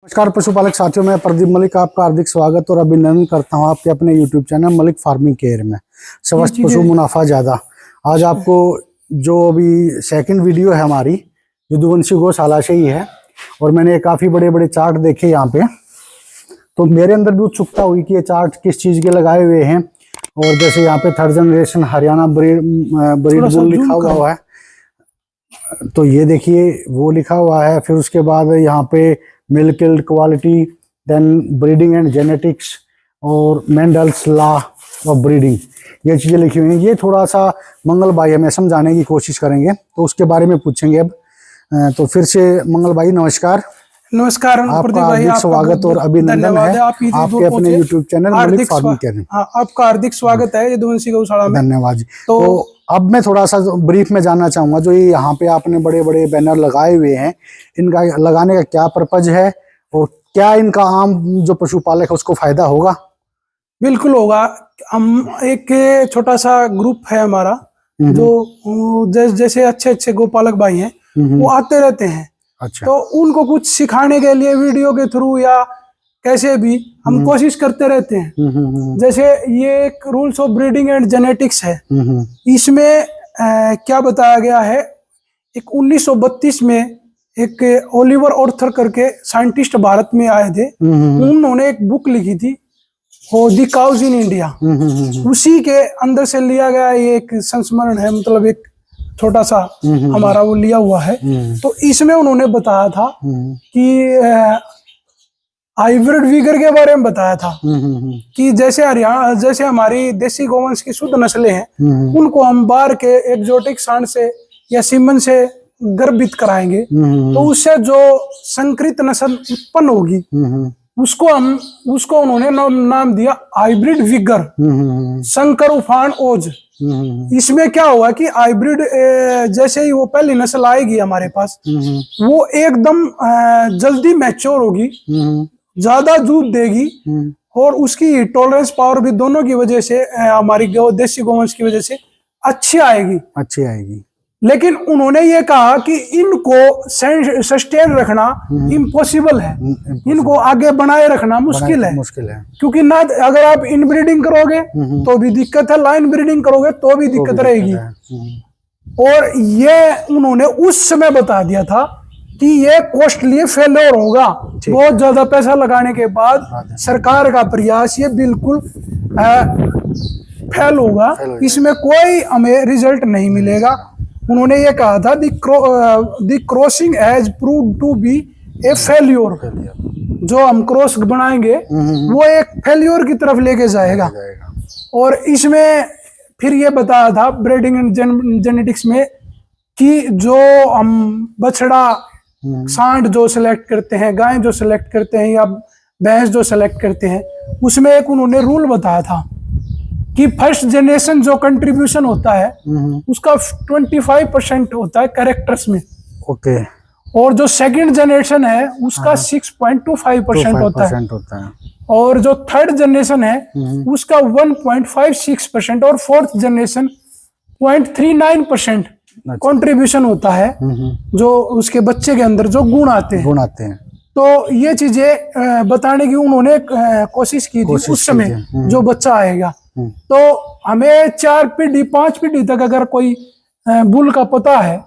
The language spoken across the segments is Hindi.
नमस्कार पशुपालक साथियों, मैं प्रदीप मलिक आपका हार्दिक स्वागत और अभिनंदन करता हूं आपके अपने YouTube channel Malik farming care में। स्वस्थ पशु मुनाफा ज्यादा। आज आपको जो अभी सेकंड वीडियो है हमारी यदुवंशी गौशाला से ही है और मैंने काफी बड़े बड़े चार्ट देखे यहाँ पे, तो मेरे अंदर भी उत्सुकता हुई कि ये चार्ट किस चीज के लगाए हुए हैं। और जैसे यहाँ पे third generation Haryana breed bull लिखा हुआ है, तो ये देखिए वो लिखा हुआ है। फिर उसके बाद यहाँ पे milk yield quality, then breeding and genetics और मेंडल्स लॉ ऑफ ब्रीडिंग, ये चीज़ें लिखी हुई हैं। ये थोड़ा सा मंगल भाई हमें समझाने की कोशिश करेंगे, तो उसके बारे में पूछेंगे अब। तो फिर से मंगल भाई नमस्कार। नमस्कार, आपका हार्दिक स्वागत और अभिनंदन है आपके अपने YouTube channel Malik farming care में। आपका हार्दिक स्वागत है यदुवंशी गौशाला में। धन्यवाद जी। तो अब मैं थोड़ा सा ब्रीफ में जानना चाहूंगा, जो ये यहाँ पे आपने बड़े बड़े बैनर लगाए हुए हैं, इनका लगाने का क्या पर्पज है और क्या इनका आम जो पशुपालक है उसको फायदा होगा? बिल्कुल होगा। हम एक छोटा सा ग्रुप है हमारा, जो जैसे अच्छे अच्छे गोपालक भाई हैं वो आते रहते हैं। अच्छा। तो उनको कुछ सिखाने के लिए वीडियो के थ्रू या कैसे भी हम कोशिश करते रहते हैं। जैसे ये एक rules of breeding and genetics है, इसमें क्या बताया गया है, एक 1932 में एक ओलिवर ऑर्थर करके साइंटिस्ट भारत में आए थे। उन्होंने एक बुक लिखी थी, वो दी काउज इन इंडिया। उसी के अंदर से लिया गया ये एक संस्मरण है, मतलब एक छोटा सा हमारा वो लिया हुआ है। तो इसमें उन्होंने बताया था कि हाइब्रिड विगर के बारे में बताया था कि जैसे हरियाणा, जैसे हमारी देसी गोवंश की शुद्ध नस्लें हैं, उनको हम बाहर के एक्जोटिक सांड से या सीमन से गर्भित कराएंगे, तो उससे जो संकरित नस्ल उत्पन्न होगी उसको उन्होंने नाम दिया हाइब्रिड विगर, संकर उफान ओज। इसमें क्या हुआ कि हाइब्रिड जैसे ही वो पहली नस्ल आएगी हमारे पास, वो एकदम जल्दी मैच्योर होगी, ज्यादा दूध देगी और उसकी टॉलरेंस पावर भी दोनों की वजह से, हमारी देसी गोवंश की वजह से अच्छी आएगी। लेकिन उन्होंने ये कहा कि इनको सस्टेन रखना इम्पॉसिबल है, इनको आगे बनाए रखना मुश्किल है। क्योंकि ना अगर आप इनब्रीडिंग करोगे तो भी दिक्कत है, लाइन ब्रीडिंग करोगे तो भी दिक्कत रहेगी। और ये उन्होंने उस समय बता दिया था कि ये कॉस्टली फेलियर होगा। बहुत ज्यादा पैसा लगाने के बाद सरकार का प्रयास ये बिल्कुल फेल होगा, इसमें कोई हमें रिजल्ट नहीं मिलेगा। उन्होंने ये कहा था the crossing has proved to be a failure. जो हम क्रॉस बनाएंगे वो एक फेल्योर की तरफ लेके जाएगा। और इसमें फिर ये बताया था ब्रीडिंग एंड जेनेटिक्स में कि जो हम बछड़ा सांड जो सिलेक्ट करते हैं, गाय जो सिलेक्ट करते हैं या भैंस जो सिलेक्ट करते हैं, उसमें एक उन्होंने रूल बताया था कि फर्स्ट जनरेशन जो कंट्रीब्यूशन होता है उसका 25% होता है कैरेक्टर्स में। ओके। और जो सेकंड जनरेशन है उसका 6.25% होता है। और जो थर्ड जनरेशन है उसका 1.56% और फोर्थ जनरेशन 0.39% कंट्रीब्यूशन होता है, जो उसके बच्चे के अंदर जो गुण आते हैं। तो ये चीजें बताने की उन्होंने कोशिश की थी उस समय, जो बच्चा आएगा। तो हमें 4 पीढ़ी 5 पीढ़ी तक अगर कोई बुल का पता है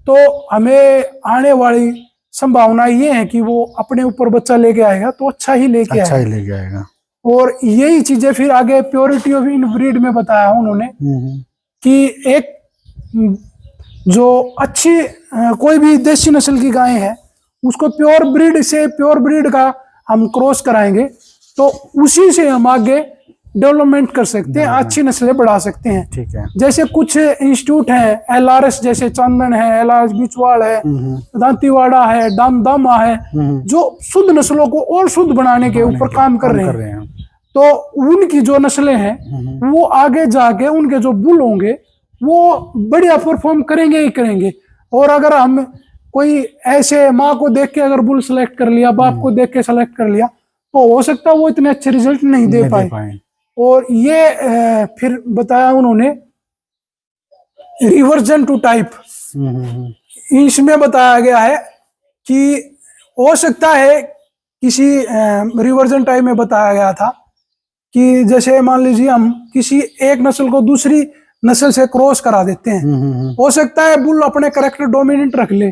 तो हमें आने वाली संभावना ये है कि वो अपने ऊपर बच्चा लेके आएगा तो अच्छा ही लेके आएगा। और यही चीजें फिर आगे प्योरिटी ऑफ इन ब्रीड में बताया उन्होंने कि एक जो अच्छी कोई भी देसी नस्ल की गाय है उसको प्योर ब्रीड से, प्योर ब्रीड का हम क्रॉस कराएंगे तो उसी से हम आगे डेवलपमेंट कर सकते हैं, अच्छी नस्लें बढ़ा सकते हैं। ठीक है। जैसे कुछ इंस्टीट्यूट हैं, LRS जैसे चंदन है, LRS बिचवाड़ है, दांतीवाड़ा है, दामा है, जो शुद्ध नस्लों को और शुद्ध बनाने के ऊपर काम कर रहे हैं। तो उनकी जो नस्लें हैं वो आगे जाके उनके जो बुल होंगे वो बढ़िया परफॉर्म करेंगे। और अगर हम कोई ऐसे माँ को देख के अगर बुल सेलेक्ट कर लिया, बाप को देख के सेलेक्ट कर लिया, तो हो सकता है वो इतने अच्छे रिजल्ट नहीं दे पाए। और ये फिर बताया उन्होंने रिवर्जन टू टाइप, इसमें बताया गया है कि हो सकता है किसी रिवर्जन टाइप में बताया गया था कि जैसे मान लीजिए हम किसी एक नस्ल को दूसरी नस्ल से क्रॉस करा देते हैं, हो सकता है बुल अपने करेक्टर डोमिनेंट रख ले,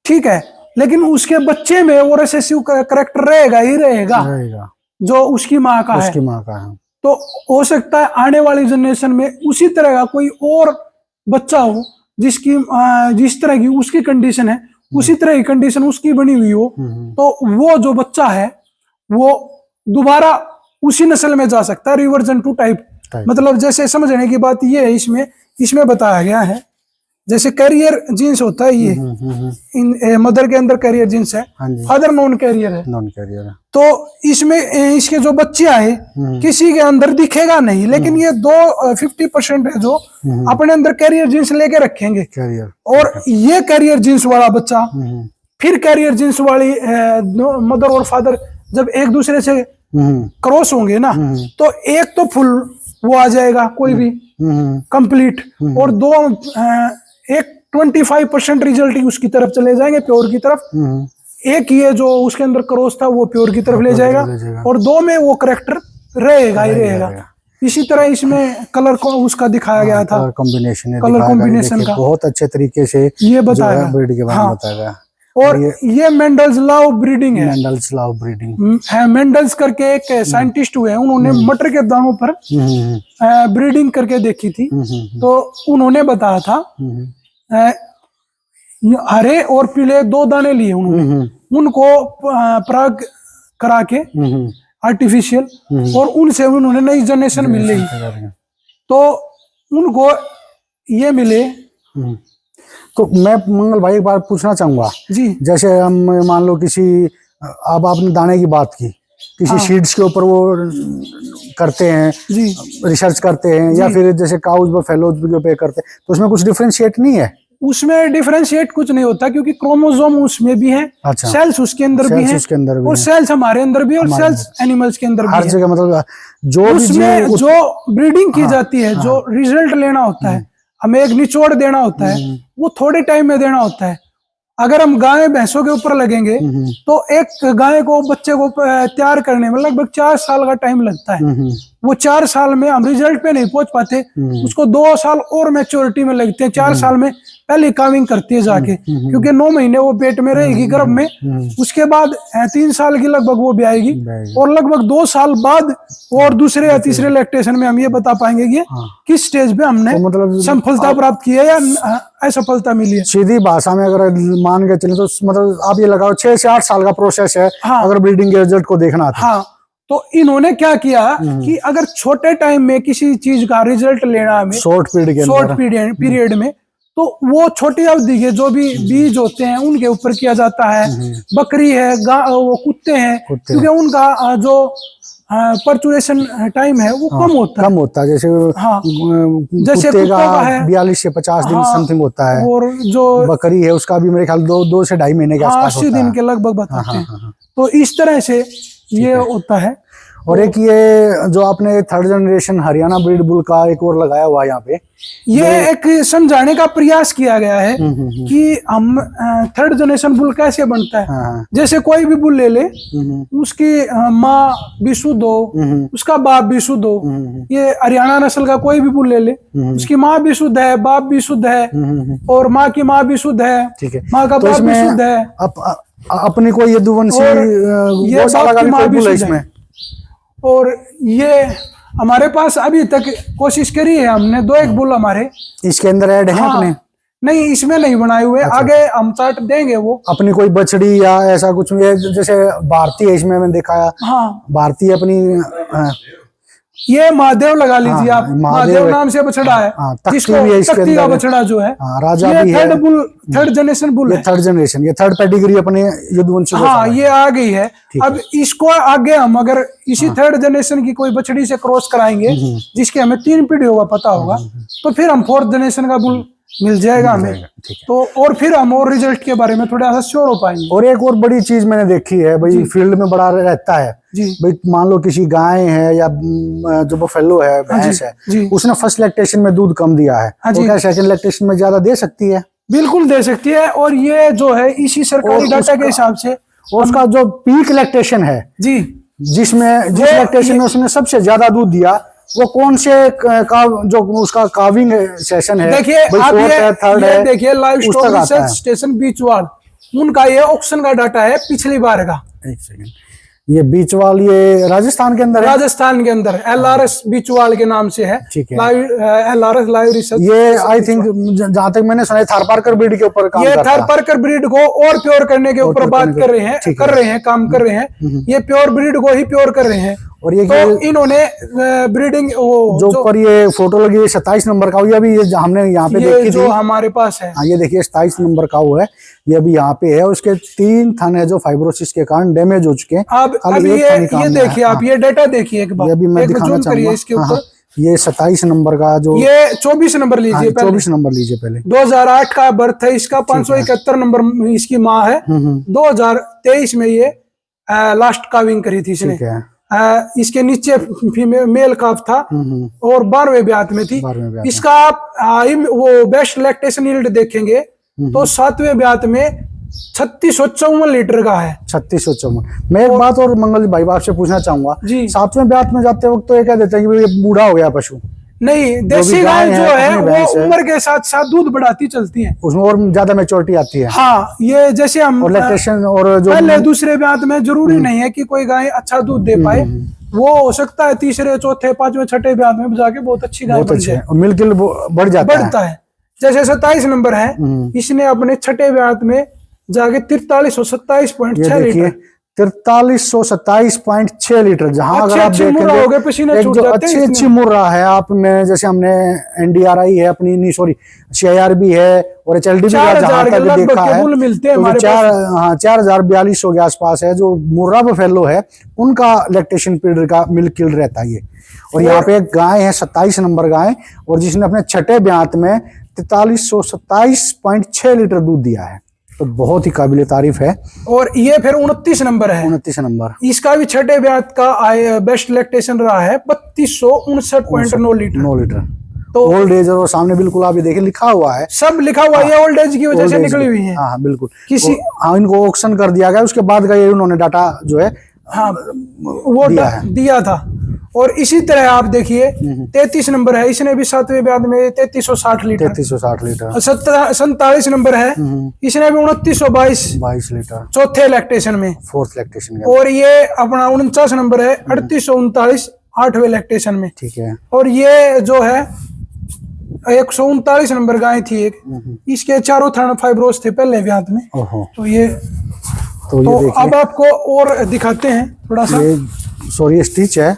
ठीक है, लेकिन उसके बच्चे में वो रिसेसिव करेक्टर रहेगा ही रहेगा जो उसकी माँ का है। तो हो सकता है आने वाली जनरेशन में उसी तरह का कोई और बच्चा हो जिसकी जिस तरह की उसकी कंडीशन है उसी तरह की कंडीशन उसकी बनी हुई हो, तो वो जो बच्चा है वो दोबारा उसी नस्ल में जा सकता है, रिवर्जन टू टाइप। मतलब जैसे समझने की बात ये है, इसमें बताया गया है जैसे कैरियर जीन्स होता है, ये इन मदर के अंदर कैरियर जीन्स है, फादर नॉन कैरियर है। तो इसमें इसके जो बच्चे आए किसी के अंदर दिखेगा नहीं, लेकिन ये 50% है जो अपने अंदर कैरियर जीन्स लेके रखेंगे, और ये कैरियर जीन्स वाला बच्चा फिर कैरियर जीन्स वाली मदर और फादर जब एक दूसरे से क्रॉस होंगे ना, तो एक तो फुल वो आ जाएगा कोई भी कंप्लीट, और दो एक 25% रिजल्ट ही उसकी तरफ चले जाएंगे, प्योर की तरफ। एक ये जो उसके अंदर क्रॉस था वो प्योर की तरफ ले जाएगा, और दो में वो करेक्टर रहेगा ही रहेगा। इसी तरह इसमें कलर को उसका दिखाया गया था, कलर कॉम्बिनेशन का बहुत अच्छे तरीके से ये बताया गया। और ये मेंडल्स लॉ ऑफ ब्रीडिंग है, मेंडल्स करके एक साइंटिस्ट हुए, उन्होंने मटर के दानों पर ब्रीडिंग करके देखी थी, तो उन्होंने बताया था हरे और पीले 2 दाने लिए उन्होंने, उनको पराग करा के आर्टिफिशियल, और उनसे उन्होंने नई जनरेशन मिल रही, तो उनको ये मिले। तो मैं मंगल भाई एक बात पूछना चाहूंगा जी, जैसे हम मान लो किसी, अब आपने दाने की बात की, किसी सीड्स के ऊपर वो करते हैं जी, रिसर्च करते हैं, या फिर जैसे काउज बफेलोज के ऊपर करते हैं, तो उसमें कुछ डिफरेंशिएट नहीं है? उसमें डिफरेंशिएट कुछ नहीं होता, क्योंकि क्रोमोसोम उसमें भी है, अच्छा, सेल्स उसके अंदर भी है, और सेल्स हमारे अंदर भी, और सेल्स एनिमल्स के अंदर भी, हर जगह। मतलब जो उसमें जो ब्रीडिंग की जाती है, जो रिजल्ट लेना होता है, हमें एक निचोड़ देना होता है, वो थोड़े टाइम में देना होता है। अगर हम गाय भैंसों के ऊपर लगेंगे तो एक गाय को, बच्चे को तैयार करने में लगभग 4 साल का टाइम लगता है। वो 4 साल में हम रिजल्ट पे नहीं पहुंच पाते, उसको 2 साल और मैच्योरिटी में लगते हैं। 4 साल में पहले काविंग करती है जाके, क्योंकि 9 महीने वो पेट में रहेगी गर्भ में, उसके बाद 3 साल की लगभग वो ब्याएगी, और लगभग 2 साल बाद और दूसरे या तीसरे लैक्टेशन में हम ये बता पाएंगे कि किस स्टेज पे हमने तो मतलब सफलता प्राप्त की है या असफलता मिली है। सीधी भाषा में अगर मान के चले तो मतलब आप ये लगाओ 6 से 8 साल का प्रोसेस है। अगर ब्रीडिंग के रिजल्ट को देखना था, तो इन्होंने क्या किया कि अगर छोटे टाइम में किसी चीज का रिजल्ट लेना है, शॉर्ट पीरियड में, तो वो छोटी अवधि के जो भी बीज होते हैं उनके ऊपर किया जाता है। बकरी है, वो कुत्ते हैं, क्योंकि उनका जो परचुरेशन टाइम है वो कम होता है। जैसे जैसे कुत्ते का है 42 से 50 दिन समथिंग होता है, और जो बकरी है उसका भी मेरे ख्याल 2 से 2.5 महीने के आसपास 80 दिन के लगभग बताते हैं। तो इस तरह से ये होता है। और एक ये जो आपने 3rd generation Haryana breed bull का एक और लगाया हुआ है यहाँ पे, ये एक समझाने का प्रयास किया गया है कि हम 3rd जनरेशन बुल कैसे बनता है। जैसे कोई भी बुल ले ले, उसकी माँ भी शुद्ध हो, उसका बाप भी शुद्ध हो। ये हरियाणा नस्ल का कोई भी बुल ले ले, उसकी माँ भी शुद्ध है, बाप भी शुद्ध है, और माँ की माँ भी शुद्ध है, माँ का बाप भी शुद्ध है। अपनी कोई यदुवंशी गौशाला का भी कोई बुल है इसमें, और ये हमारे पास अभी तक कोशिश करी है हमने, 2-1 बुल हमारे इसके अंदर ऐड है अपने, नहीं इसमें नहीं बनाए हुए। अच्छा। आगे हम चार्ट देंगे वो अपनी कोई बछड़ी या ऐसा कुछ, जैसे भारतीय इसमें मैंने देखा, भारतीय अपनी ये महादेव लगा लीजिए आप, महादेव नाम से बछड़ा है, तख्ती का बछड़ा जो है, राजा भी है। 3rd जनरेशन बुल है, 3rd जनरेशन, ये 3rd पेडिग्री अपने यदुवंशी। ये आ गई है। अब इसको आगे हम अगर इसी 3rd जनरेशन की कोई बछड़ी से क्रॉस कराएंगे, जिसके हमें 3 पीढ़ी होगा पता होगा, तो फिर हम 4th जनरेशन का बुल मिल जाएगा हमें। तो और फिर हम और रिजल्ट के बारे में थोड़ा सा श्योर हो पाएंगे। और एक और बड़ी चीज मैंने देखी है भाई, फील्ड में बड़ा रहता है भाई, मान लो किसी गाय है या जो बफेलो है, भैंस है, उसने फर्स्ट लैक्टेशन में दूध कम दिया है, तो क्या सेकंड लैक्टेशन में ज्यादा दे सकती है? बिल्कुल दे सकती है। और ये जो है इसी सरकारी डाटा के हिसाब से और उसका जो पीक लैक्टेशन है, जी, जिस लैक्टेशन में उसने सबसे ज्यादा दूध दिया, वो कौन से जो उसका काविंग सेशन है, देखिए आप थर्ड ये है, देखिए लाइव उस स्टॉक तक आता रिसर्च है। स्टेशन बीचवाल, उनका ये ऑक्शन का डाटा है पिछली बार का। एक सेकंड, ये बीचवाल ये राजस्थान के अंदर है, राजस्थान के अंदर LRS बीचवाल के नाम से है। ठीक है। LRS live research. ये आई थिंक जहां तक मैंने सुना है थारपारकर ब्रीड के ऊपर काम ये करता है। थारपारकर ब्रीड को और प्योर करने के ऊपर बात कर रहे हैं, काम कर रहे हैं। ये प्योर ब्रीड को ही प्योर कर रहे हैं। और ये तो इन्होंने ब्रीडिंग जो ऊपर ये फोटो लगी है 27 नंबर का, ये अभी ये हमने यहाँ पे देखी जो थी, हमारे पास है। हाँ ये देखिए 27 नंबर का वो है, ये अभी यहाँ पे है। उसके 3 थन है जो फाइब्रोसिस के कारण डैमेज हो चुके हैं। अब ये देखिए, आप ये डाटा देखिए एक बार, ये भी मैं दिखाना चाहूंगा इसके ऊपर। ये 27 नंबर का जो, ये 24 नंबर लीजिए, 24 नंबर लीजिए पहले। 2008 का बर्थ है इसका, 571 नंबर इसकी माँ है। 2023 में ये लास्ट काविंग करी थी इसने। इसके नीचे मेल काफ था और 12वें ब्यात में थी। इसका आप वो बेस्ट लैक्टेशन यील्ड देखेंगे तो 7वें ब्यात में 3654 लीटर का है। 3654। मैं एक बात और मंगल भाई आपसे पूछना चाहूंगा जी, 7वें ब्यात में जाते वक्त तो ये कह देते हैं कि ये बूढ़ा हो गया पशु। नहीं, देसी गाय जो है वो उम्र के साथ साथ दूध बढ़ाती चलती है, उसमें और ज्यादा मैच्योरिटी आती है। हाँ, ये जैसे हम और लैक्टेशन और जो पहले दूसरे ब्यात में जरूरी नहीं है कि कोई गाय अच्छा दूध दे पाए। वो हो सकता है तीसरे, चौथे, 5वें, 6ठे ब्यात में जाके बहुत अच्छी गाय बन जाए, मिल्क बढ़ता है। जैसे 27 नंबर है, इसने अपने 6ठे ब्यात में जाके 4327.6 लीटर, 4327.6 लीटर, जहां अगर आप देखेंगे जो अच्छी मुर्रा है, आप में जैसे हमने NDRI है अपनी, नहीं सॉरी CIRB है और HLD जहां तक देखा है तो 4042 के आसपास है जो मुर्रा बफेलो है, उनका लैक्टेशन पीरियड का मिल्क यील्ड रहता है ये। और यहाँ पे एक गाय है 27 नंबर गाय, और जिसने अपने 6ठे ब्यात में 4327.6 लीटर दूध दिया है, तो बहुत ही काबिल तारीफ है। और ये फिर 29 नंबर है, 29 नंबर इसका भी 6ठे ब्यात का बेस्ट लैक्टेशन रहा है 3259.9 लीटर। 9 लीटर। तो ओल्ड एज, और सामने बिल्कुल आप ये देखिए लिखा हुआ है, सब लिखा हुआ है, ओल्ड एज की वजह से निकली हुई है। हाँ बिल्कुल, किसी इनको ऑक्शन कर दिया गया, उसके बाद का ये उन्होंने डाटा जो है वो दिया था। और इसी तरह आप देखिए 33 नंबर है, इसने भी 7वें ब्यात में 3360 लीटर। 3360 लीटर। 47 नंबर है, इसने भी 2922 लीटर, चौथे लैक्टेशन में, 4th लैक्टेशन। और ये अपना 49 नंबर है 3839 8वें लैक्टेशन में। ठीक है। और ये जो है 139 नंबर गाय थी एक, इसके चारों थन फाइब्रोस थे पहले ब्यात में। तो ये अब आपको और दिखाते हैं थोड़ा सा। सॉरी स्टिच है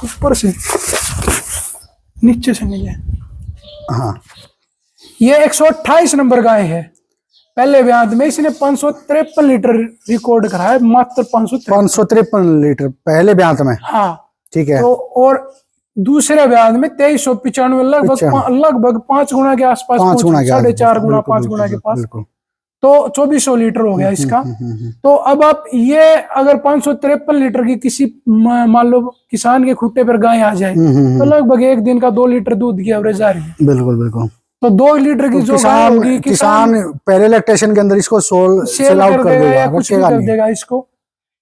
ऊपर से नीचे से मिले। हाँ, ये 128 नंबर गाय है, पहले ब्यात में इसने 553 लीटर रिकॉर्ड करा है, मात्र 553 लीटर पहले ब्यात में। हाँ ठीक है। तो और दूसरे ब्यात में 2395, लगभग 5 गुना के आसपास, 4.5 गुना 5 गुना के पास, तो 2400 लीटर हो गया इसका। तो अब आप ये अगर 553 लीटर की किसी मान लो किसान के खुट्टे पर गाय आ जाए तो लगभग एक दिन का 2 लीटर दूध की एवरेज आ रही है। बिल्कुल बिल्कुल। तो 2 लीटर की जो गाय होगी, किसान पहले लैक्टेशन के अंदर इसको सेल आउट कर देगा, कुछ भी कर देगा इसको।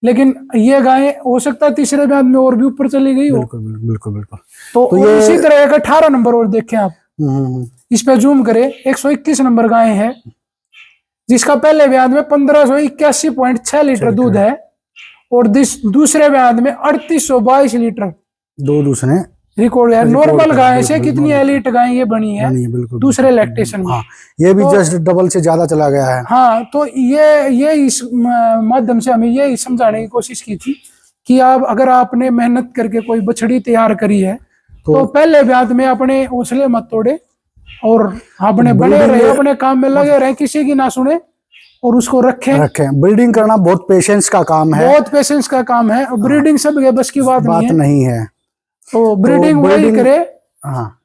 लेकिन ये गाय हो सकता है तीसरे ब्यात में और भी ऊपर चली गई हो। बिल्कुल बिल्कुल बिल्कुल। तो ये इसी तरह एक 18 नंबर और देखें आप, इस पे जूम करें, 121 नंबर गाय है जिसका पहले ब्यात में 1581.6 लीटर दूध है, और दूसरे ब्यात में 3822 लीटर दूसरे रिकॉर्ड है। नॉर्मल गाय से कितनी एलिट गाय ये बनी है दूसरे लैक्टेशन में। ये भी जस्ट डबल से ज्यादा चला गया है। हाँ, तो ये इस माध्यम से हमें ये समझाने की कोशिश की थी कि आप अगर आपने मेहनत करके कोई बछड़ी तैयार करी है तो पहले ब्यात में अपने हौसले मत तोड़े और अपने बने रहे, अपने काम में लगे रहे, किसी की ना सुने और उसको रखें। ब्रीडिंग करना बहुत पेशेंस का काम है, बहुत पेशेंस का काम है। ब्रीडिंग सब बस की बात नहीं है। तो ब्रीडिंग वही करे, हाँ,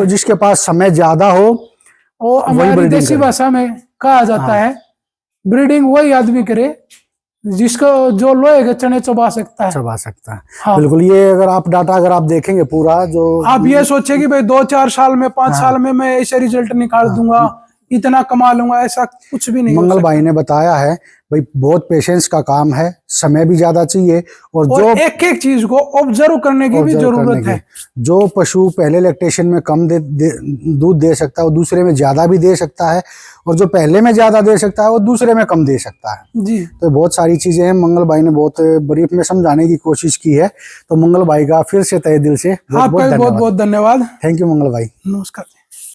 जिसके पास समय ज्यादा हो। वो हमारी देसी भाषा में कहा जाता है ब्रीडिंग वही आदमी करे जिसको जो लोहे के चने चबा सकता है। हाँ। बिल्कुल। ये अगर आप डाटा अगर आप देखेंगे पूरा, जो आप ये सोचे कि भाई 2-4 साल में 5 साल में मैं ऐसे रिजल्ट निकाल दूंगा, इतना कमा लूंगा, ऐसा कुछ भी नहीं हो मंगल सकता। भाई ने बताया है भाई बहुत पेशेंस का काम है, समय भी ज्यादा चाहिए और जो एक एक चीज को ऑब्जर्व करने की भी ऑब्जर्व करने जरूरत की। है। जो पशु पहले लैक्टेशन में कम दूध दे सकता है वो दूसरे में ज्यादा भी दे सकता है, और जो पहले में ज्यादा दे सकता है वो दूसरे में कम दे सकता है। जी तो बहुत सारी चीजें हैं, मंगल भाई ने बहुत ब्रीफ में समझाने की कोशिश की है। तो मंगल भाई का फिर से तहे दिल से बहुत आपका बहुत भी बहुत धन्यवाद। बहुत धन्यवाद। थैंक यू मंगल भाई। नमस्कार।